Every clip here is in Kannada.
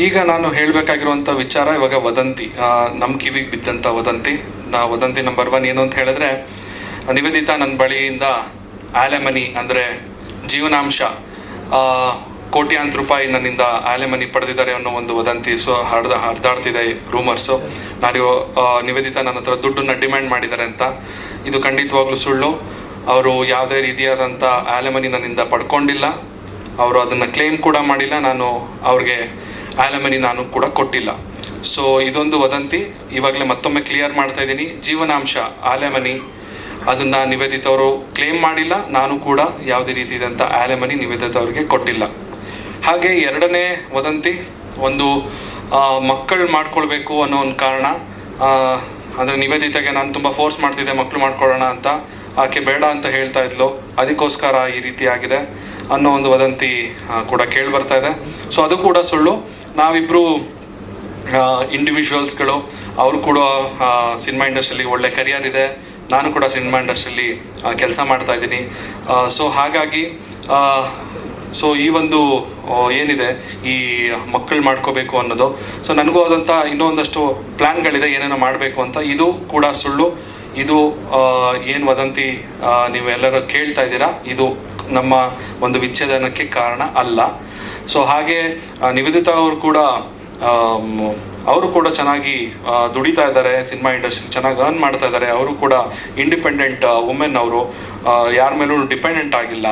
ಈಗ ನಾನು ಹೇಳಬೇಕಾಗಿರುವಂಥ ವಿಚಾರ ಇವಾಗ ವದಂತಿ, ನಮ್ಮ ಕಿವಿಗೆ ಬಿದ್ದಂಥ ವದಂತಿ. ವದಂತಿ ನಂಬರ್ 1 ಏನು ಅಂತ ಹೇಳಿದ್ರೆ, ನಿವೇದಿತಾ ನನ್ನ ಬಳಿಯಿಂದ ಆಲೆಮನಿ ಅಂದರೆ ಜೀವನಾಂಶ ಕೋಟ್ಯಾಂತರ ರೂಪಾಯಿ ನನ್ನಿಂದ ಆಲೆಮನಿ ಪಡೆದಿದ್ದಾರೆ ಅನ್ನೋ ಒಂದು ವದಂತಿ ಹರಿದಾಡ್ತಿದೆ ರೂಮರ್ಸು. ನಿವೇದಿತಾ ನನ್ನ ಹತ್ರ ದುಡ್ಡನ್ನ ಡಿಮ್ಯಾಂಡ್ ಮಾಡಿದ್ದಾರೆ ಅಂತ. ಇದು ಖಂಡಿತವಾಗ್ಲೂ ಸುಳ್ಳು. ಅವರು ಯಾವುದೇ ರೀತಿಯಾದಂಥ ಆಲೆಮನಿ ನನ್ನಿಂದ ಪಡ್ಕೊಂಡಿಲ್ಲ. ಅವರು ಅದನ್ನು ಕ್ಲೇಮ್ ಕೂಡ ಮಾಡಿಲ್ಲ. ನಾನು ಅವ್ರಿಗೆ ಆಲೆಮನಿ ನಾನು ಕೂಡ ಕೊಟ್ಟಿಲ್ಲ. ಸೊ ಇದೊಂದು ವದಂತಿ. ಇವಾಗಲೇ ಮತ್ತೊಮ್ಮೆ ಕ್ಲಿಯರ್ ಮಾಡ್ತಾ ಇದ್ದೀನಿ, ಜೀವನಾಂಶ ಆಲೆಮನಿ ಅದನ್ನು ನಿವೇದಿತಾ ಅವರು ಕ್ಲೇಮ್ ಮಾಡಿಲ್ಲ. ನಾನು ಕೂಡ ಯಾವುದೇ ರೀತಿಯಾದಂಥ ಆಲೆಮನಿ ನಿವೇದಿತಾ ಅವರಿಗೆ ಕೊಟ್ಟಿಲ್ಲ. ಹಾಗೆ ಎರಡನೇ ವದಂತಿ, ಒಂದು ಮಕ್ಕಳು ಮಾಡ್ಕೊಳ್ಬೇಕು ಅನ್ನೋ ಒಂದು ಕಾರಣ. ಅಂದರೆ ನಿವೇದಿತಾಗೆ ನಾನು ತುಂಬ ಫೋರ್ಸ್ ಮಾಡ್ತಿದ್ದೆ ಮಕ್ಕಳು ಮಾಡ್ಕೊಳ್ಳೋಣ ಅಂತ. ಆಕೆ ಬೇಡ ಅಂತ ಹೇಳ್ತಾ ಇದ್ಲು, ಅದಕ್ಕೋಸ್ಕರ ಈ ರೀತಿ ಆಗಿದೆ ಅನ್ನೋ ಒಂದು ವದಂತಿ ಕೂಡ ಕೇಳಿ ಬರ್ತಾ ಇದೆ. ಸೊ ಅದು ಕೂಡ ಸುಳ್ಳು. ನಾವಿಬ್ಬರು ಇಂಡಿವಿಜುವಲ್ಸ್ಗಳು. ಅವರು ಕೂಡ ಸಿನಿಮಾ ಇಂಡಸ್ಟ್ರಿಯಲ್ಲಿ ಒಳ್ಳೆ ಕರಿಯರ್ ಇದೆ, ನಾನು ಕೂಡ ಸಿನಿಮಾ ಇಂಡಸ್ಟ್ರಿಯಲ್ಲಿ ಕೆಲಸ ಮಾಡ್ತಾ ಇದ್ದೀನಿ. ಸೊ ಹಾಗಾಗಿ ಈ ಒಂದು ಏನಿದೆ ಈ ಮಕ್ಕಳು ಮಾಡ್ಕೋಬೇಕು ಅನ್ನೋದು, ಸೊ ನನಗೂ ಆದಂಥ ಇನ್ನೂ ಒಂದಷ್ಟು ಪ್ಲ್ಯಾನ್ಗಳಿದೆ ಏನೇನೋ ಮಾಡಬೇಕು ಅಂತ. ಇದು ಕೂಡ ಸುಳ್ಳು. ಇದು ಏನು ವದಂತಿ ನೀವೆಲ್ಲರೂ ಕೇಳ್ತಾ ಇದ್ದೀರಾ, ಇದು ನಮ್ಮ ಒಂದು ವಿಚ್ಛೇದನಕ್ಕೆ ಕಾರಣ ಅಲ್ಲ. ಸೊ ಹಾಗೆ ನಿವೇದಿತಾ ಅವರು ಕೂಡ ಚೆನ್ನಾಗಿ ದುಡಿತಾ ಇದ್ದಾರೆ, ಸಿನಿಮಾ ಇಂಡಸ್ಟ್ರಿ ಚೆನ್ನಾಗಿ ಅರ್ನ್ ಮಾಡ್ತಾ ಇದ್ದಾರೆ. ಅವರು ಕೂಡ ಇಂಡಿಪೆಂಡೆಂಟ್ ವುಮೆನ್. ಅವರು ಯಾರ ಮೇಲೂ ಡಿಪೆಂಡೆಂಟ್ ಆಗಿಲ್ಲ.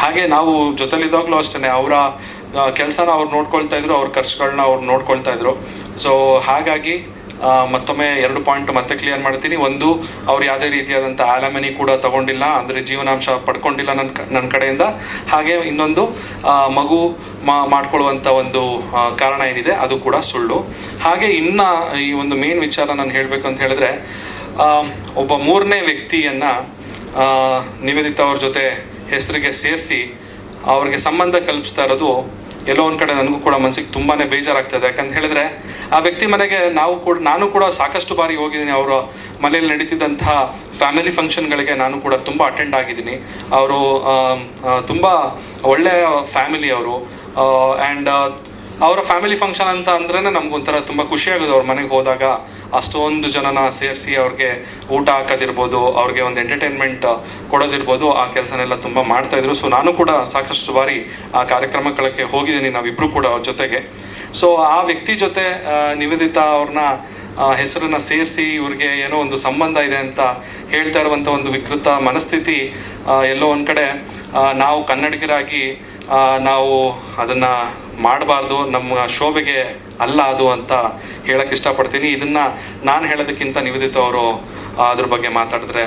ಹಾಗೆ ನಾವು ಜೊತೆಲಿದ್ದಾಗಲೂ ಅಷ್ಟೇ ಅವರ ಕೆಲಸನ ಅವ್ರು ನೋಡ್ಕೊಳ್ತಾ ಇದ್ರು, ಅವ್ರ ಖರ್ಚುಗಳನ್ನ ಅವ್ರು ನೋಡ್ಕೊಳ್ತಾ ಇದ್ರು. ಸೊ ಹಾಗಾಗಿ ಮತ್ತೊಮ್ಮೆ 2 ಪಾಯಿಂಟ್ ಮತ್ತೆ ಕ್ಲಿಯರ್ ಮಾಡ್ತೀನಿ. ಒಂದು, ಅವ್ರು ಯಾವುದೇ ರೀತಿಯಾದಂಥ ಆಲೆಮನಿ ಕೂಡ ತಗೊಂಡಿಲ್ಲ, ಅಂದರೆ ಜೀವನಾಂಶ ಪಡ್ಕೊಂಡಿಲ್ಲ ನನ್ನ ಕಡೆಯಿಂದ. ಹಾಗೆ ಇನ್ನೊಂದು, ಮಗು ಮಾಡ್ಕೊಳ್ಳುವಂಥ ಒಂದು ಕಾರಣ ಏನಿದೆ ಅದು ಕೂಡ ಸುಳ್ಳು. ಹಾಗೆ ಇನ್ನು ಈ ಒಂದು ಮೇನ್ ವಿಚಾರ ನಾನು ಹೇಳಬೇಕು ಅಂತ ಹೇಳಿದ್ರೆ, ಒಬ್ಬ 3ನೇ ವ್ಯಕ್ತಿಯನ್ನು ನಿವೇದಿತಾ ಅವ್ರ ಜೊತೆ ಹೆಸರಿಗೆ ಸೇರಿಸಿ ಅವ್ರಿಗೆ ಸಂಬಂಧ ಕಲ್ಪಿಸ್ತಾ ಇರೋದು ಎಲ್ಲೋ ಒಂದು ಕಡೆ ನನಗೂ ಕೂಡ ಮನಸ್ಸಿಗೆ ತುಂಬಾ ಬೇಜಾರಾಗ್ತದೆ. ಯಾಕಂತ ಹೇಳಿದ್ರೆ ಆ ವ್ಯಕ್ತಿ ಮನೆಗೆ ನಾನು ಕೂಡ ಸಾಕಷ್ಟು ಬಾರಿ ಹೋಗಿದ್ದೀನಿ. ಅವರ ಮನೆಯಲ್ಲಿ ನಡೀತಿದ್ದಂತಹ ಫ್ಯಾಮಿಲಿ ಫಂಕ್ಷನ್ಗಳಿಗೆ ನಾನು ಕೂಡ ತುಂಬ ಅಟೆಂಡ್ ಆಗಿದ್ದೀನಿ. ಅವರು ತುಂಬ ಒಳ್ಳೆಯ ಫ್ಯಾಮಿಲಿ ಅವರು. ಆ್ಯಂಡ್ ಅವರ ಫ್ಯಾಮಿಲಿ ಫಂಕ್ಷನ್ ಅಂತ ಅಂದ್ರೇ ನಮಗೊಂಥರ ತುಂಬ ಖುಷಿಯಾಗೋದು. ಅವ್ರ ಮನೆಗೆ ಹೋದಾಗ ಅಷ್ಟೊಂದು ಜನನ ಸೇರಿಸಿ ಅವ್ರಿಗೆ ಊಟ ಹಾಕೋದಿರ್ಬೋದು, ಅವ್ರಿಗೆ ಒಂದು ಎಂಟರ್ಟೈನ್ಮೆಂಟ್ ಕೊಡೋದಿರ್ಬೋದು, ಆ ಕೆಲಸನೆಲ್ಲ ತುಂಬ ಮಾಡ್ತಾಯಿದ್ರು. ಸೊ ನಾನು ಕೂಡ ಸಾಕಷ್ಟು ಬಾರಿ ಆ ಕಾರ್ಯಕ್ರಮಗಳಿಗೆ ಹೋಗಿದ್ದೀನಿ, ನಾವಿಬ್ಬರು ಕೂಡ ಅವ್ರ ಜೊತೆಗೆ. ಸೊ ಆ ವ್ಯಕ್ತಿ ಜೊತೆ ನಿವೇದಿತಾ ಅವ್ರನ್ನ ಹೆಸರನ್ನು ಸೇರಿಸಿ ಇವ್ರಿಗೆ ಏನೋ ಒಂದು ಸಂಬಂಧ ಇದೆ ಅಂತ ಹೇಳ್ತಾ ಇರುವಂಥ ಒಂದು ವಿಕೃತ ಮನಸ್ಥಿತಿ ಎಲ್ಲೋ ಒಂದು ಕಡೆ ನಾವು ಕನ್ನಡಿಗರಾಗಿ ನಾವು ಅದನ್ನು ಮಾಡಬಾರ್ದು, ನಮ್ಮ ಶೋಭೆಗೆ ಅಲ್ಲ ಅದು ಅಂತ ಹೇಳಕ್ಕೆ ಇಷ್ಟಪಡ್ತೀನಿ. ಇದನ್ನು ನಾನು ಹೇಳೋದಕ್ಕಿಂತ ನಿವೇದಿತಾ ಅವರು ಅದ್ರ ಬಗ್ಗೆ ಮಾತಾಡಿದ್ರೆ